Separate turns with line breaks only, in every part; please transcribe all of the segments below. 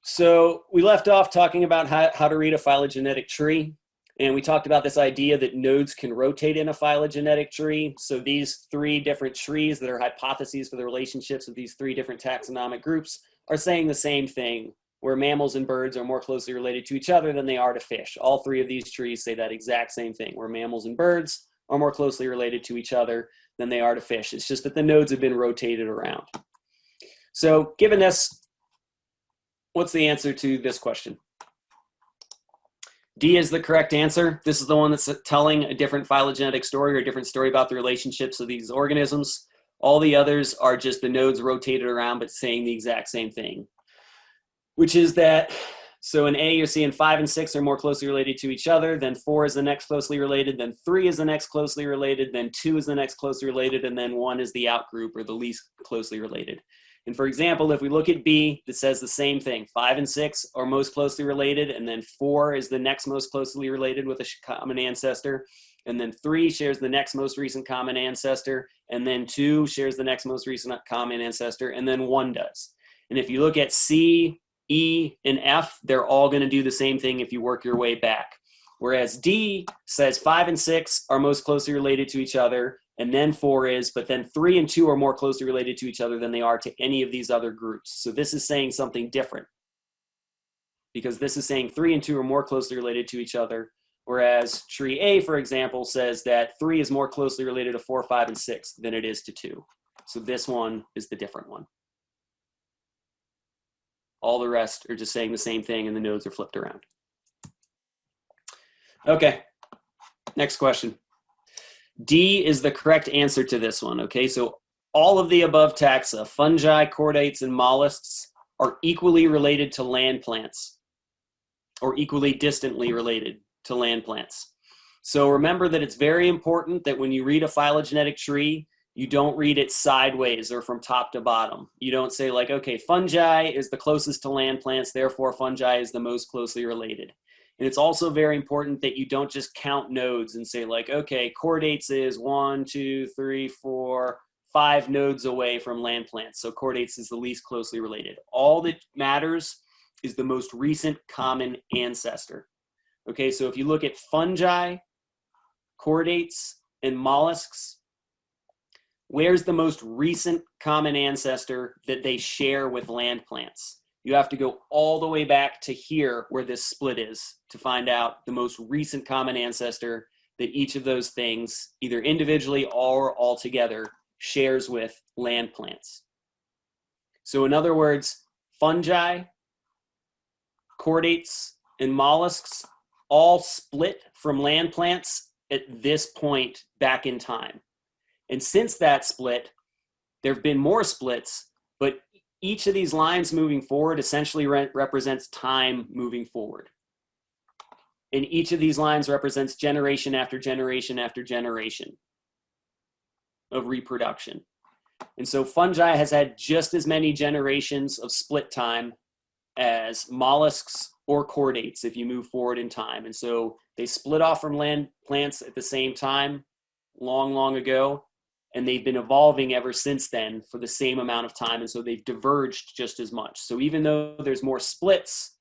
So we left off talking about how to read a phylogenetic tree. And we talked about this idea that nodes can rotate in a phylogenetic tree. So these three different trees that are hypotheses for the relationships of these three different taxonomic groups are saying the same thing, where mammals and birds are more closely related to each other than they are to fish. All three of these trees say that exact same thing, where mammals and birds are more closely related to each other than they are to fish. It's just that the nodes have been rotated around. So given this, what's the answer to this question? D is the correct answer. This is the one that's telling a different phylogenetic story or a different story about the relationships of these organisms. All the others are just the nodes rotated around but saying the exact same thing, which is that, so in A, you're seeing 5 and 6 are more closely related to each other, then 4 is the next closely related, then 3 is the next closely related, then 2 is the next closely related, and then 1 is the outgroup or the least closely related. And for example, if we look at B, it says the same thing. 5 and 6 are most closely related, and then 4 is the next most closely related with a common ancestor, and then 3 shares the next most recent common ancestor, and then 2 shares the next most recent common ancestor, and then 1 does. And if you look at C, E, and F, they're all going to do the same thing if you work your way back. Whereas D says 5 and 6 are most closely related to each other, and then 4 is, but then 3 and 2 are more closely related to each other than they are to any of these other groups. So this is saying something different, because this is saying 3 and 2 are more closely related to each other, whereas tree A, for example, says that 3 is more closely related to 4, 5, and 6 than it is to 2. So this one is the different one. All the rest are just saying the same thing, and the nodes are flipped around. Okay, next question. D is the correct answer to this one, okay? So all of the above taxa, fungi, chordates, and mollusks, are equally related to land plants, or equally distantly related to land plants. So remember that it's very important that when you read a phylogenetic tree, you don't read it sideways or from top to bottom. You don't say like, okay, fungi is the closest to land plants, therefore fungi is the most closely related. And it's also very important that you don't just count nodes and say like, okay, chordates is 1, 2, 3, 4, 5 nodes away from land plants. So chordates is the least closely related. All that matters is the most recent common ancestor. Okay, so if you look at fungi, chordates, and mollusks, where's the most recent common ancestor that they share with land plants? You have to go all the way back to here where this split is to find out the most recent common ancestor that each of those things, either individually or all together, shares with land plants. So in other words, fungi, chordates, and mollusks all split from land plants at this point back in time. And since that split, there have been more splits, but each of these lines moving forward essentially represents time moving forward. And each of these lines represents generation after generation after generation of reproduction. And so fungi has had just as many generations of split time as mollusks or chordates if you move forward in time. And so they split off from land plants at the same time long, long ago. And they've been evolving ever since then for the same amount of time. And so they've diverged just as much. So even though there's more splits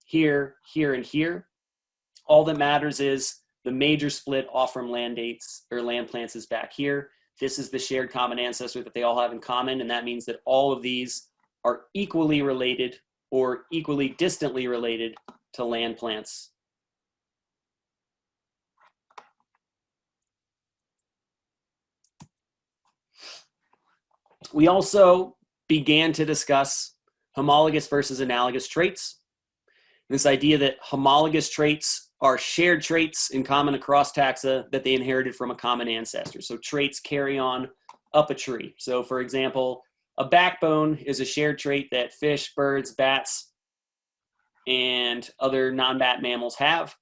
here, here, and here, all that matters is the major split off from land plants is back here. This is the shared common ancestor that they all have in common. And that means that all of these are equally related or equally distantly related to land plants. We also began to discuss homologous versus analogous traits. This idea that homologous traits are shared traits in common across taxa that they inherited from a common ancestor. So traits carry on up a tree. So for example, a backbone is a shared trait that fish, birds, bats, and other non-bat mammals have.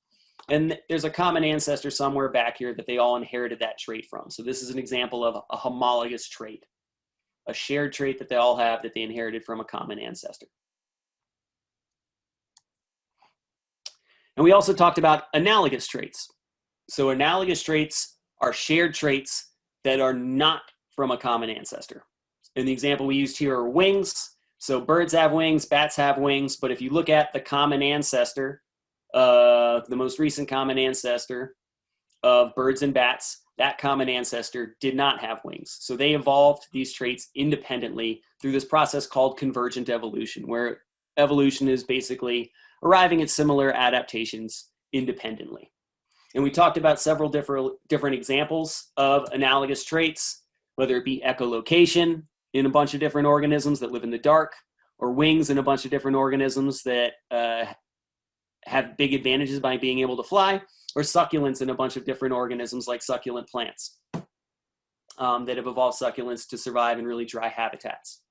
And there's a common ancestor somewhere back here that they all inherited that trait from. So this is an example of a homologous trait, a shared trait that they all have that they inherited from a common ancestor. And we also talked about analogous traits. So analogous traits are shared traits that are not from a common ancestor. And the example we used here are wings. So birds have wings, bats have wings, but if you look at the common ancestor, the most recent common ancestor of birds and bats, that common ancestor did not have wings. So they evolved these traits independently through this process called convergent evolution, where evolution is basically arriving at similar adaptations independently. And we talked about several different examples of analogous traits, whether it be echolocation in a bunch of different organisms that live in the dark, or wings in a bunch of different organisms that have big advantages by being able to fly, or succulents in a bunch of different organisms like succulent plants that have evolved succulents to survive in really dry habitats.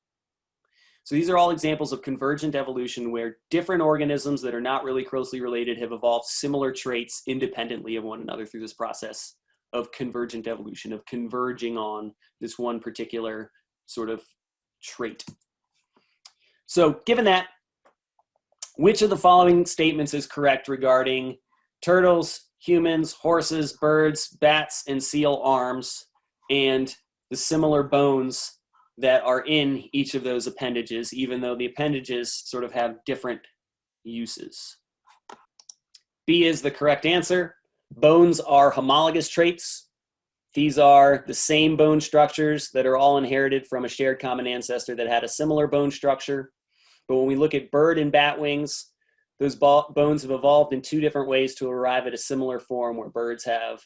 So these are all examples of convergent evolution where different organisms that are not really closely related have evolved similar traits independently of one another through this process of convergent evolution, of converging on this one particular sort of trait. So given that, which of the following statements is correct regarding turtles, humans, horses, birds, bats, and seal arms, and the similar bones that are in each of those appendages, even though the appendages sort of have different uses? B is the correct answer. Bones are homologous traits. These are the same bone structures that are all inherited from a shared common ancestor that had a similar bone structure. But when we look at bird and bat wings, those bones have evolved in two different ways to arrive at a similar form, where birds have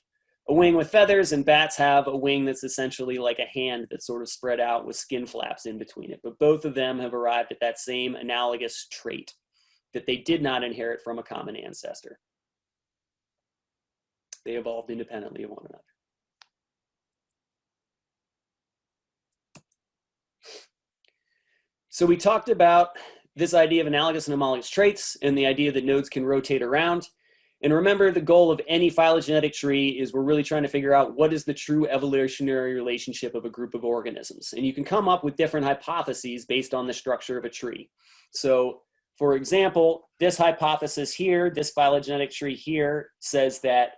a wing with feathers and bats have a wing that's essentially like a hand that's sort of spread out with skin flaps in between it. But both of them have arrived at that same analogous trait that they did not inherit from a common ancestor. They evolved independently of one another. So we talked about this idea of analogous and homologous traits and the idea that nodes can rotate around. And remember, the goal of any phylogenetic tree is we're really trying to figure out what is the true evolutionary relationship of a group of organisms. And you can come up with different hypotheses based on the structure of a tree. So for example, this hypothesis here, this phylogenetic tree here, says that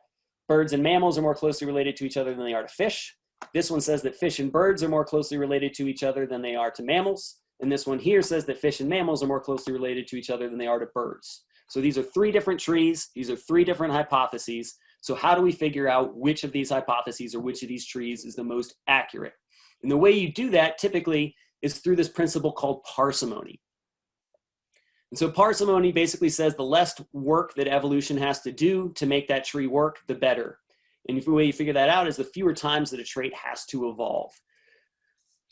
birds and mammals are more closely related to each other than they are to fish. This one says that fish and birds are more closely related to each other than they are to mammals. And this one here says that fish and mammals are more closely related to each other than they are to birds. So these are three different trees. These are three different hypotheses. So how do we figure out which of these hypotheses or which of these trees is the most accurate? And the way you do that typically is through this principle called parsimony. And so parsimony basically says the less work that evolution has to do to make that tree work, the better. And the way you figure that out is the fewer times that a trait has to evolve.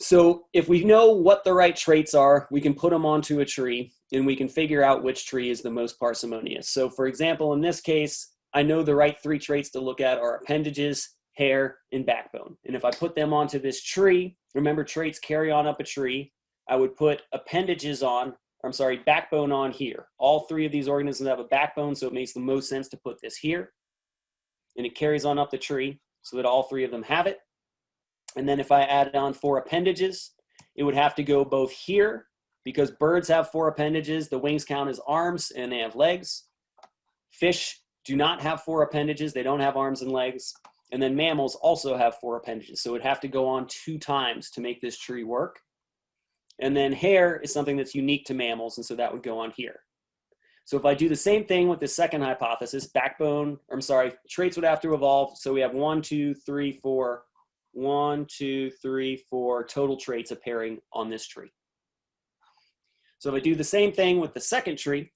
So if we know what the right traits are, we can put them onto a tree and we can figure out which tree is the most parsimonious. So for example, in this case, I know the right three traits to look at are appendages, hair, and backbone. And if I put them onto this tree, remember traits carry on up a tree, I would put backbone on here. All three of these organisms have a backbone, so it makes the most sense to put this here. And it carries on up the tree so that all three of them have it. And then if I added on 4 appendages, it would have to go both here, because birds have 4 appendages. The wings count as arms and they have legs. Fish do not have 4 appendages. They don't have arms and legs. And then mammals also have 4 appendages. So it would have to go on 2 times to make this tree work. And then hair is something that's unique to mammals, and so that would go on here. So if I do the same thing with the second hypothesis, traits would have to evolve. So we have 1, 2, 3, 4 total traits appearing on this tree. So if I do the same thing with the second tree,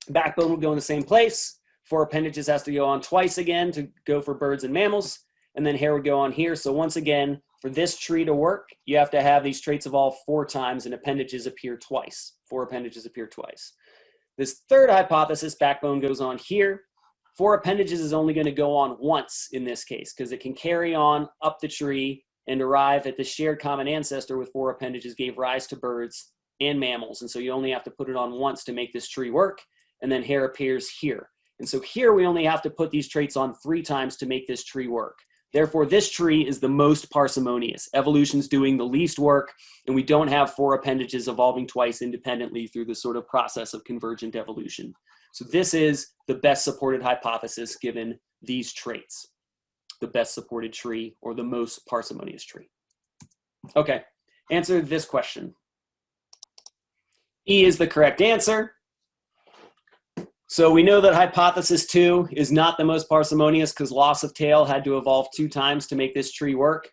backbone would go in the same place. 4 appendages has to go on twice again to go for birds and mammals, and then hair would go on here. So once again, for this tree to work, you have to have these traits evolve 4 times and appendages appear twice. 4 appendages appear twice. This third hypothesis, backbone goes on here. 4 appendages is only going to go on once in this case, because it can carry on up the tree and arrive at the shared common ancestor with 4 appendages gave rise to birds and mammals. And so you only have to put it on once to make this tree work, and then hair appears here. And so here we only have to put these traits on 3 times to make this tree work. Therefore, this tree is the most parsimonious. Evolution's doing the least work, and we don't have 4 appendages evolving twice independently through this sort of process of convergent evolution. So this is the best supported hypothesis given these traits, the best supported tree or the most parsimonious tree. Okay, answer this question. E is the correct answer. So we know that hypothesis 2 is not the most parsimonious because loss of tail had to evolve 2 times to make this tree work.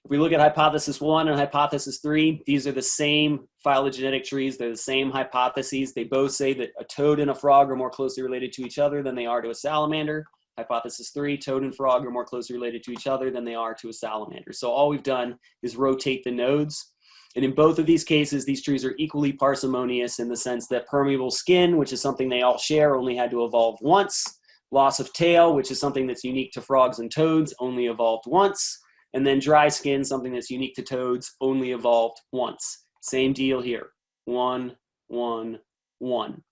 If we look at hypothesis 1 and hypothesis 3, these are the same phylogenetic trees. They're the same hypotheses. They both say that a toad and a frog are more closely related to each other than they are to a salamander. Hypothesis 3, toad and frog are more closely related to each other than they are to a salamander. So all we've done is rotate the nodes. And in both of these cases, these trees are equally parsimonious in the sense that permeable skin, which is something they all share, only had to evolve once. Loss of tail, which is something that's unique to frogs and toads, only evolved once. And then dry skin, something that's unique to toads, only evolved once. Same deal here. 1, 1, 1.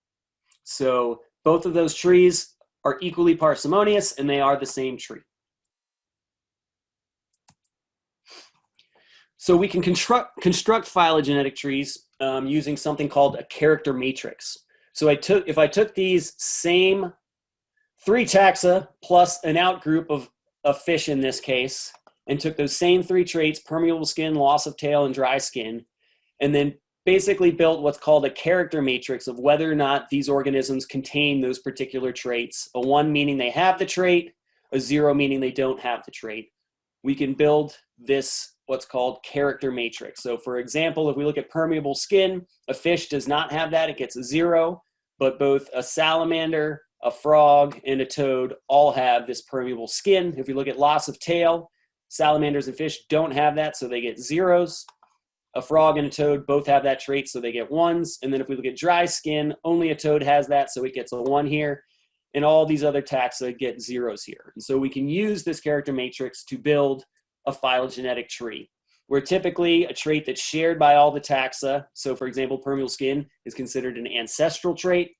So both of those trees are equally parsimonious, and they are the same tree. So we can construct phylogenetic trees using something called a character matrix. So if I took these same 3 taxa plus an outgroup of fish in this case, and took those same 3 traits, permeable skin, loss of tail, and dry skin, and then basically built what's called a character matrix of whether or not these organisms contain those particular traits. A 1 meaning they have the trait, a 0 meaning they don't have the trait. We can build this what's called character matrix. So for example, if we look at permeable skin, a fish does not have that, it gets a 0, but both a salamander, a frog, and a toad all have this permeable skin. If we look at loss of tail, salamanders and fish don't have that, so they get 0s. A frog and a toad both have that trait, so they get 1s. And then if we look at dry skin, only a toad has that, so it gets a 1 here. And all these other taxa get 0s here. And so we can use this character matrix to build a phylogenetic tree, where typically a trait that's shared by all the taxa, so for example, permeable skin is considered an ancestral trait,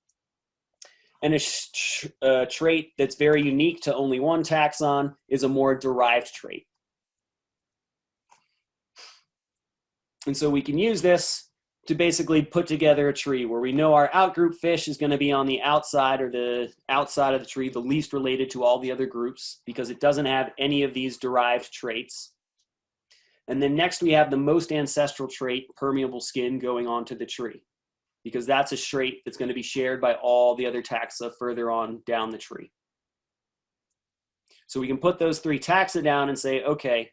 and a trait that's very unique to only one taxon is a more derived trait. And so we can use this to basically put together a tree where we know our outgroup fish is going to be on the outside or the outside of the tree, the least related to all the other groups because it doesn't have any of these derived traits. And then next we have the most ancestral trait, permeable skin, going onto the tree because that's a trait that's going to be shared by all the other taxa further on down the tree. So we can put those 3 taxa down and say, okay,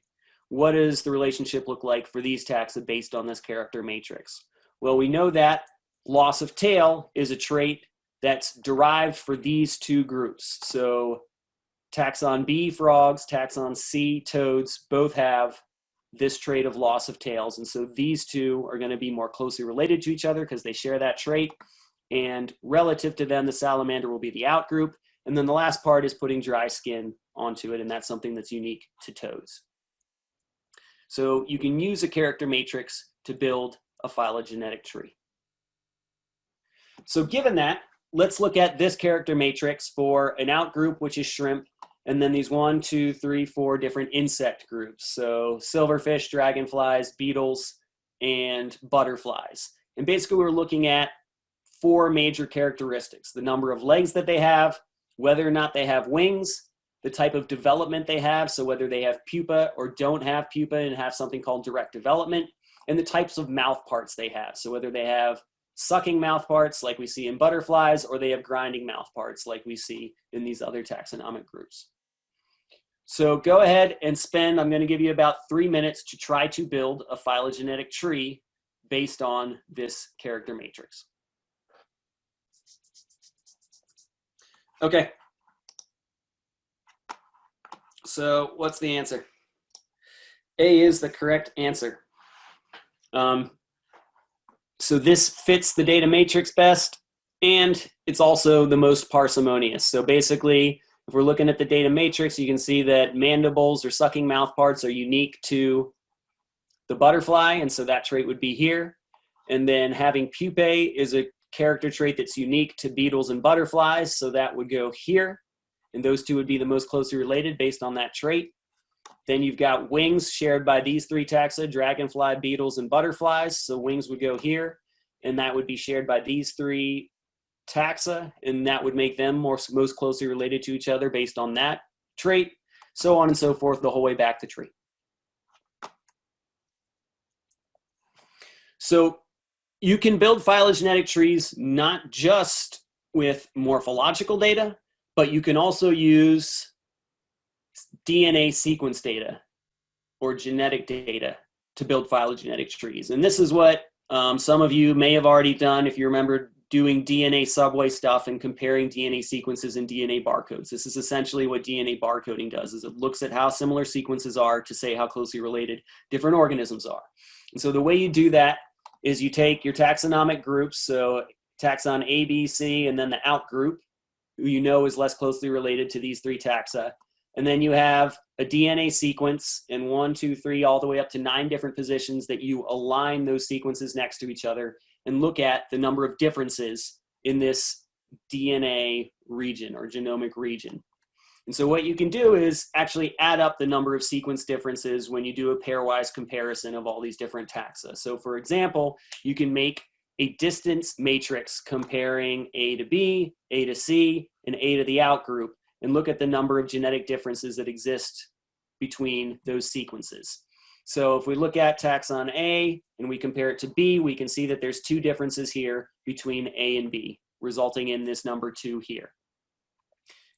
what does the relationship look like for these taxa based on this character matrix? Well, we know that loss of tail is a trait that's derived for these 2 groups. So taxon B, frogs, taxon C, toads, both have this trait of loss of tails. And so these 2 are going to be more closely related to each other because they share that trait. And relative to them, the salamander will be the outgroup. And then the last part is putting dry skin onto it, and that's something that's unique to toads. So you can use a character matrix to build a phylogenetic tree. So given that, let's look at this character matrix for an outgroup, which is shrimp, and then these 1, 2, 3, 4 different insect groups. So silverfish, dragonflies, beetles, and butterflies. And basically we're looking at 4 major characteristics: the number of legs that they have, whether or not they have wings, the type of development they have, so whether they have pupa or don't have pupa and have something called direct development, and the types of mouth parts they have, so whether they have sucking mouth parts like we see in butterflies or they have grinding mouth parts like we see in these other taxonomic groups. So go ahead and I'm going to give you about 3 minutes to try to build a phylogenetic tree based on this character matrix. Okay. So what's the answer? A is the correct answer. So this fits the data matrix best, and it's also the most parsimonious. So basically, if we're looking at the data matrix, you can see that mandibles or sucking mouth parts are unique to the butterfly, and so that trait would be here. And then having pupae is a character trait that's unique to beetles and butterflies, so that would go here. And those 2 would be the most closely related based on that trait. Then you've got wings shared by these 3 taxa, dragonfly, beetles, and butterflies. So wings would go here, and that would be shared by these 3 taxa, and that would make them most closely related to each other based on that trait, so on and so forth, the whole way back the tree. So You can build phylogenetic trees not just with morphological data, but you can also use DNA sequence data or genetic data to build phylogenetic trees. And this is what some of you may have already done if you remember doing DNA subway stuff and comparing DNA sequences and DNA barcodes. This is essentially what DNA barcoding does, is it looks at how similar sequences are to say how closely related different organisms are. And so the way you do that is you take your taxonomic groups, so taxon A, B, C, and then the out group, who you know is less closely related to these three taxa. And then you have a DNA sequence in 1, 2, 3, all the way up to 9 different positions that you align those sequences next to each other and look at the number of differences in this DNA region or genomic region. And so what you can do is actually add up the number of sequence differences when you do a pairwise comparison of all these different taxa. So for example, you can make a distance matrix comparing A to B, A to C, and A to the out group, and look at the number of genetic differences that exist between those sequences. So if we look at taxon A and we compare it to B, we can see that there's 2 differences here between A and B, resulting in this number 2 here.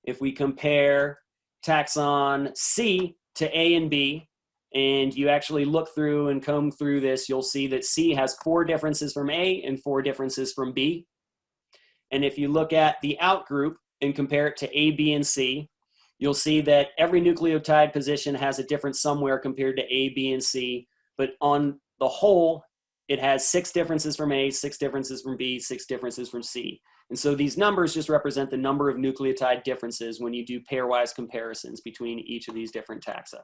If we compare taxon C to A and B, and you actually look through and comb through this, you'll see that C has 4 differences from A and 4 differences from B. And if you look at the out group and compare it to A, B, and C, you'll see that every nucleotide position has a difference somewhere compared to A, B, and C, but on the whole, it has 6 differences from A, 6 differences from B, 6 differences from C. And so these numbers just represent the number of nucleotide differences when you do pairwise comparisons between each of these different taxa.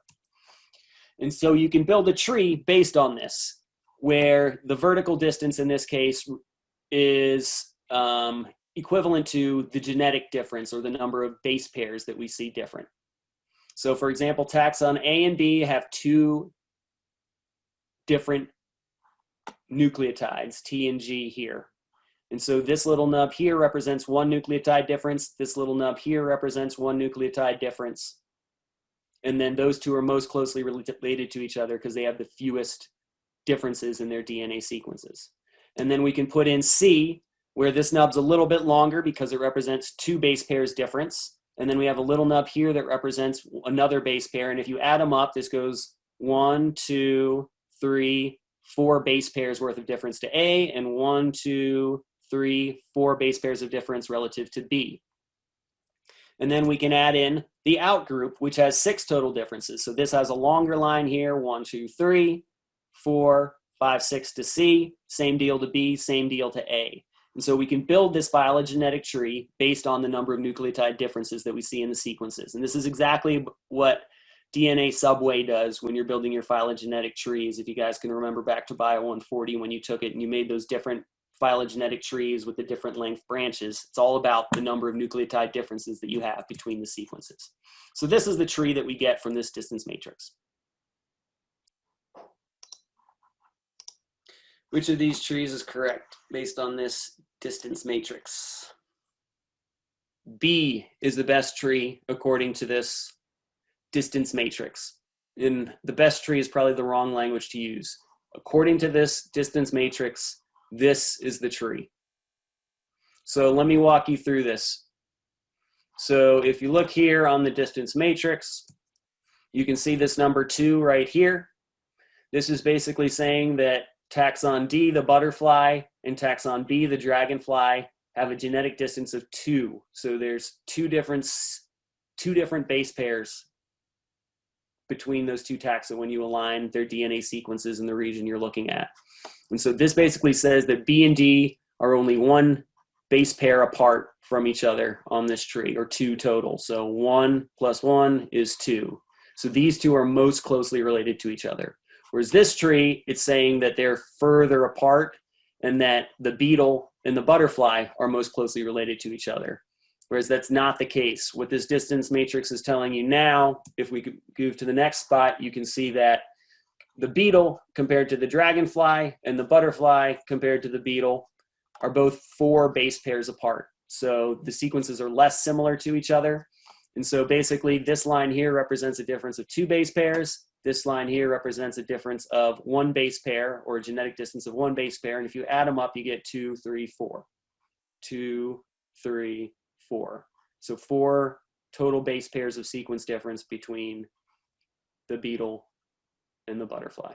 And so you can build a tree based on this, where the vertical distance in this case is equivalent to the genetic difference or the number of base pairs that we see different. So for example, taxon A and B have 2 different nucleotides, T and G here. And so this little nub here represents 1 nucleotide difference. This little nub here represents 1 nucleotide difference. And then those 2 are most closely related to each other because they have the fewest differences in their DNA sequences. And then we can put in C, where this nub's a little bit longer because it represents 2 base pairs difference. And then we have a little nub here that represents another base pair. And if you add them up, this goes 1, 2, 3, 4 base pairs worth of difference to A, and 1, 2, 3, 4 base pairs of difference relative to B. And then we can add in the out group, which has 6 total differences. So this has a longer line here, 1, 2, 3, 4, 5, 6 to C, same deal to B, same deal to A. And so we can build this phylogenetic tree based on the number of nucleotide differences that we see in the sequences. And this is exactly what DNA subway does when you're building your phylogenetic trees. If you guys can remember back to Bio 140 when you took it and you made those different phylogenetic trees with the different length branches, it's all about the number of nucleotide differences that you have between the sequences. So this is the tree that we get from this distance matrix. Which of these trees is correct based on this distance matrix? B is the best tree according to this distance matrix. And the best tree is probably the wrong language to use. According to this distance matrix, this is the tree. So let me walk you through this. So if you look here on the distance matrix, you can see this number 2 right here. This is basically saying that taxon D, the butterfly, and taxon B, the dragonfly, have a genetic distance of 2. So there's two different base pairs between those 2 taxa when you align their DNA sequences in the region you're looking at. And so this basically says that B and D are only 1 base pair apart from each other on this tree, or 2 total. So 1 + 1 is 2. So these 2 are most closely related to each other. Whereas this tree, it's saying that they're further apart and that the beetle and the butterfly are most closely related to each other. Whereas that's not the case. What this distance matrix is telling you now, if we could move to the next spot, you can see that the beetle compared to the dragonfly and the butterfly compared to the beetle are both 4 base pairs apart. So the sequences are less similar to each other. And so basically this line here represents a difference of 2 base pairs. This line here represents a difference of one base pair, or a genetic distance of one base pair. And if you add them up, you get 2, 3, 4. 2, 3, 4. So 4 total base pairs of sequence difference between the beetle and the butterfly.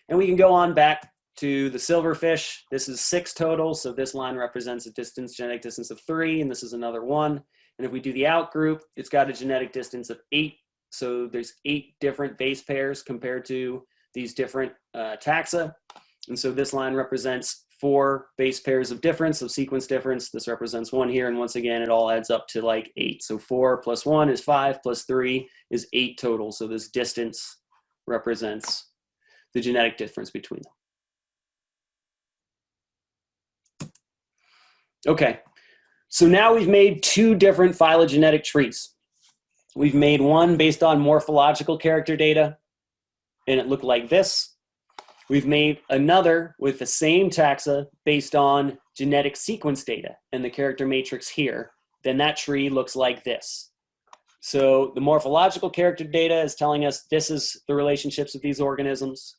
And we can go on back to the silverfish. This is 6 total, so this line represents a distance, genetic distance of 3, and this is another 1. And if we do the out group, it's got a genetic distance of 8. So there's 8 different base pairs compared to these different taxa. And so this line represents 4 base pairs of difference, of sequence difference. This represents 1 here, and once again, it all adds up to like 8. So 4 plus 1 is 5, plus 3 is 8 total. So this distance represents the genetic difference between them. Okay, so now we've made 2 different phylogenetic trees. We've made one based on morphological character data, and it looked like this. We've made another with the same taxa based on genetic sequence data and the character matrix here. Then that tree looks like this. So the morphological character data is telling us this is the relationships of these organisms.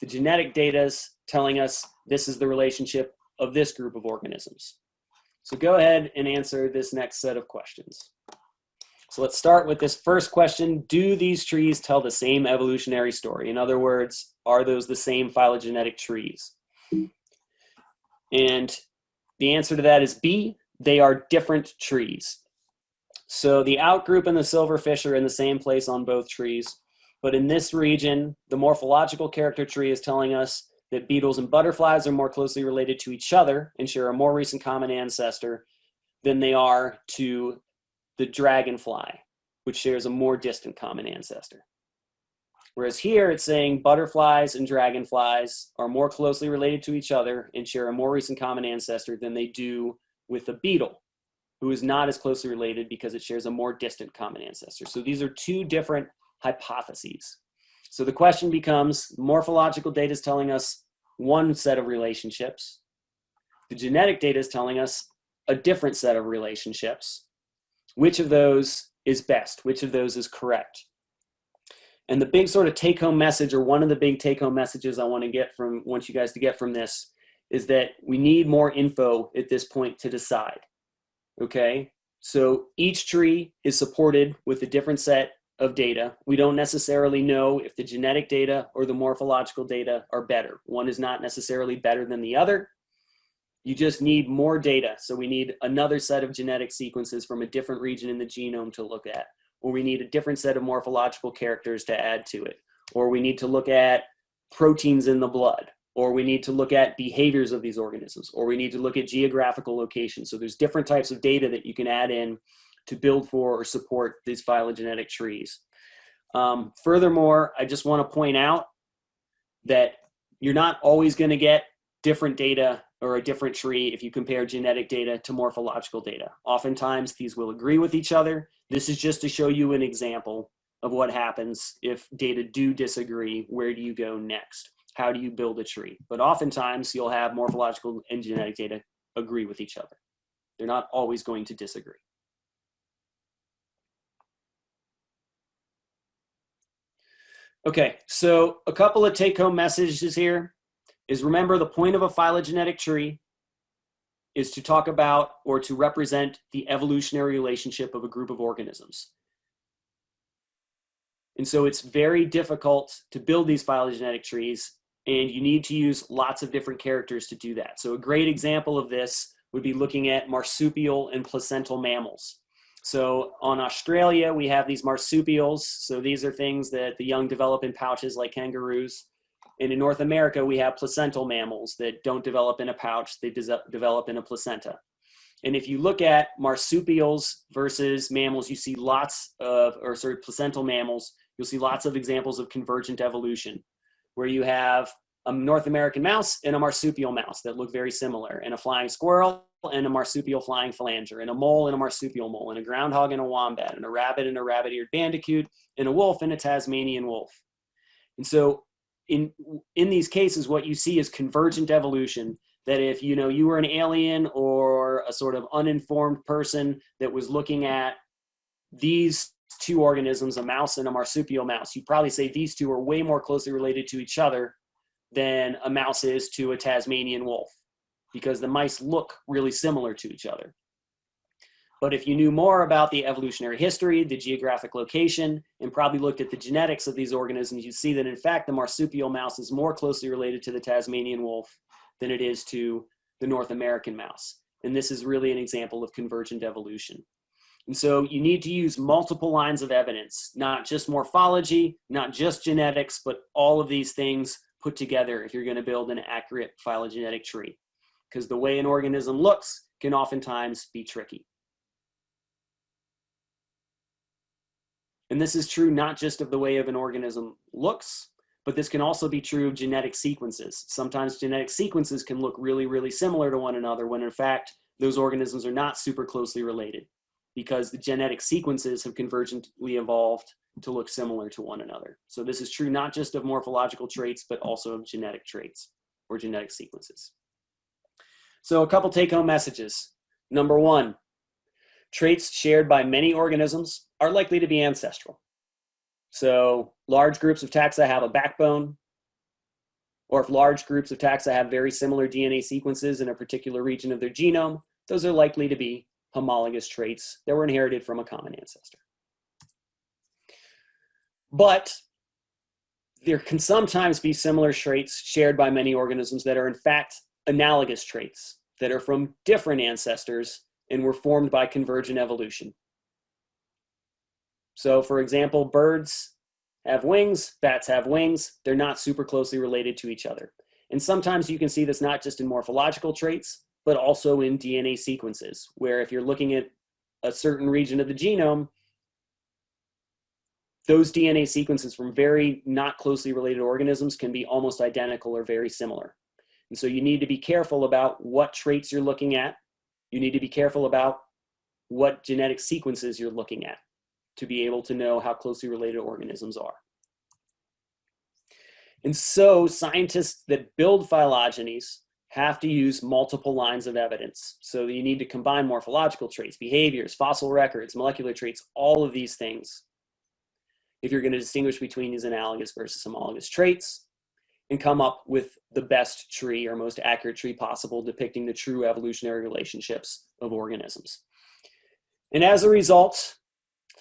The genetic data is telling us this is the relationship of this group of organisms. So go ahead and answer this next set of questions. So let's start with this first question. Do these trees tell the same evolutionary story? In other words, are those the same phylogenetic trees? And the answer to that is B. They are different trees. So the outgroup and the silverfish are in the same place on both trees. But in this region, the morphological character tree is telling us that beetles and butterflies are more closely related to each other and share a more recent common ancestor than they are to the dragonfly, which shares a more distant common ancestor. Whereas here it's saying butterflies and dragonflies are more closely related to each other and share a more recent common ancestor than they do with the beetle, who is not as closely related because it shares a more distant common ancestor. So these are 2 different hypotheses. So the question becomes, morphological data is telling us one set of relationships. The genetic data is telling us a different set of relationships. Which of those is best? Which of those is correct? And the big sort of take-home message, or one of the big take-home messages I want you guys to get from this, is that we need more info at this point to decide. Okay? So each tree is supported with a different set of data. We don't necessarily know if the genetic data or the morphological data are better. One is not necessarily better than the other. You just need more data. So we need another set of genetic sequences from a different region in the genome to look at, or we need a different set of morphological characters to add to it, or we need to look at proteins in the blood, or we need to look at behaviors of these organisms, or we need to look at geographical locations. So there's different types of data that you can add in to build for or support these phylogenetic trees. Furthermore, I just want to point out that you're not always going to get different data or a different tree if you compare genetic data to morphological data. Oftentimes these will agree with each other. This is just to show you an example of what happens if data do disagree. Where do you go next? How do you build a tree? But oftentimes you'll have morphological and genetic data agree with each other. They're not always going to disagree. Okay, so a couple of take-home messages here is, remember, the point of a phylogenetic tree is to talk about or to represent the evolutionary relationship of a group of organisms. And so it's very difficult to build these phylogenetic trees, and you need to use lots of different characters to do that. So a great example of this would be looking at marsupial and placental mammals. So on Australia, we have these marsupials. So these are things that the young develop in pouches like kangaroos. And in North America, we have placental mammals that don't develop in a pouch, they develop in a placenta. And if you look at marsupials versus mammals, you see placental mammals, you'll see lots of examples of convergent evolution, where you have a North American mouse and a marsupial mouse that look very similar, and a flying squirrel and a marsupial flying phalanger, and a mole and a marsupial mole, and a groundhog and a wombat, and a rabbit and a rabbit-eared bandicoot, and a wolf and a Tasmanian wolf. And so in these cases, what you see is convergent evolution, that if you were an alien or a sort of uninformed person that was looking at these two organisms, a mouse and a marsupial mouse, you'd probably say these two are way more closely related to each other than a mouse is to a Tasmanian wolf, because the mice look really similar to each other. But if you knew more about the evolutionary history, the geographic location, and probably looked at the genetics of these organisms, you'd see that in fact the marsupial mouse is more closely related to the Tasmanian wolf than it is to the North American mouse. And this is really an example of convergent evolution. And so you need to use multiple lines of evidence, not just morphology, not just genetics, but all of these things put together if you're going to build an accurate phylogenetic tree. Because the way an organism looks can oftentimes be tricky. And this is true not just of the way of an organism looks, but this can also be true of genetic sequences. Sometimes genetic sequences can look really, really similar to one another when in fact those organisms are not super closely related, because the genetic sequences have convergently evolved to look similar to one another. So this is true not just of morphological traits, but also of genetic traits or genetic sequences. So a couple take-home messages. Number one, traits shared by many organisms are likely to be ancestral. So large groups of taxa have a backbone, or if large groups of taxa have very similar DNA sequences in a particular region of their genome, those are likely to be homologous traits that were inherited from a common ancestor. But there can sometimes be similar traits shared by many organisms that are in fact analogous traits that are from different ancestors and were formed by convergent evolution. So for example, birds have wings, bats have wings. They're not super closely related to each other. And sometimes you can see this not just in morphological traits, but also in DNA sequences, where if you're looking at a certain region of the genome, those DNA sequences from very not closely related organisms can be almost identical or very similar. And so you need to be careful about what traits you're looking at. You need to be careful about what genetic sequences you're looking at to be able to know how closely related organisms are. And so scientists that build phylogenies have to use multiple lines of evidence. So you need to combine morphological traits, behaviors, fossil records, molecular traits, all of these things, if you're going to distinguish between these analogous versus homologous traits, and come up with the best tree or most accurate tree possible depicting the true evolutionary relationships of organisms. And as a result,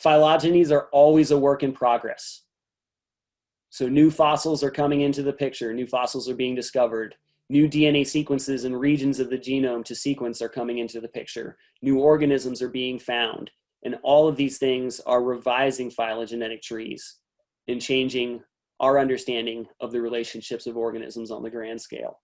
phylogenies are always a work in progress. So new fossils are coming into the picture, new fossils are being discovered, new DNA sequences and regions of the genome to sequence are coming into the picture, new organisms are being found, and all of these things are revising phylogenetic trees and changing our understanding of the relationships of organisms on the grand scale.